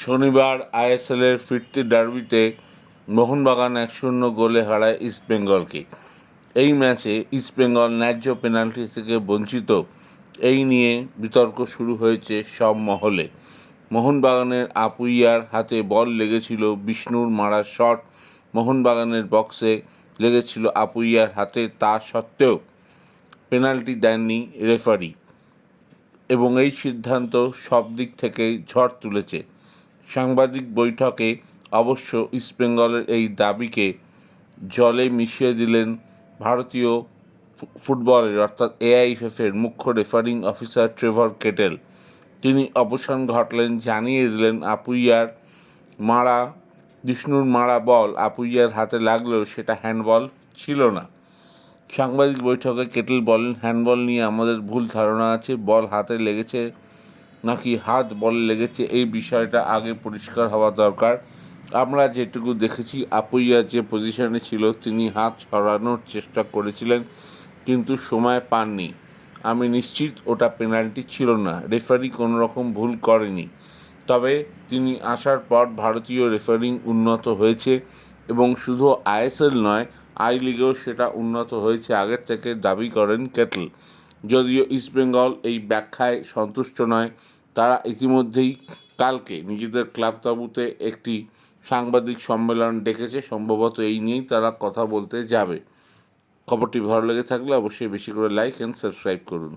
শনিবার আইএসএলের ফিরতি ডার্বিতে মোহনবাগান 1-0 গোলে হারায় ইস্টবেঙ্গলকে। এই ম্যাচে ইস্টবেঙ্গল ন্যায্য পেনাল্টি থেকে বঞ্চিত, এই নিয়ে বিতর্ক শুরু হয়েছে সব মহলে। মোহনবাগানের আপুইয়ার হাতে বল লেগেছিল, বিষ্ণুর মারা শট মোহনবাগানের বক্সে লেগেছিল আপুইয়ার হাতে, তা সত্ত্বেও পেনাল্টি দেননি রেফারি এবং এই সিদ্ধান্ত সব দিক থেকেই ঝড় তুলেছে। সাংবাদিক বৈঠকে অবশ্য ইস্টবেঙ্গলের এই দাবিকে জলে মিশিয়ে দিলেন ভারতীয় ফুটবলের অর্থাৎ এআইএফএফের মুখ্য রেফারিং অফিসার ট্রেভর কেটেল। তিনি অবসান ঘটালেন, জানিয়ে দিলেন বিষ্ণুর মারা বল আপুইয়ার হাতে লাগলেও সেটা হ্যান্ডবল ছিল না। সাংবাদিক বৈঠকে কেটেল বলেন, হ্যান্ডবল নিয়ে আমাদের ভুল ধারণা আছে। বল হাতে লেগেছে নাকি হাত বলে লেগেছে এই বিষয়টা আগে পরিষ্কার হওয়া দরকার। আমরা যেটুকু দেখেছি, আপুইয়া যে পজিশনে ছিল তিনি হাত সরানোর চেষ্টা করেছিলেন কিন্তু সময় পাননি। আমি নিশ্চিত ওটা পেনাল্টি ছিল না, রেফারি কোনো রকম ভুল করেনি। তবে তিনি আসার পর ভারতীয় রেফারিং উন্নত হয়েছে এবং শুধু আইএসএল নয়, আই লিগেও সেটা উন্নত হয়েছে আগের থেকে, দাবি করেন কেটল। যদিও ইস্টবেঙ্গল এই ব্যাখ্যায় সন্তুষ্ট নয়, তারা ইতিমধ্যেই কালকে নিজেদের ক্লাব তাঁবুতে একটি সাংবাদিক সম্মেলন ডেকেছে। সম্ভবত এই নিয়েই তারা কথা বলতে যাবে। খবরটি ভালো লেগে থাকলে অবশ্যই বেশি করে লাইক অ্যান্ড সাবস্ক্রাইব করুন।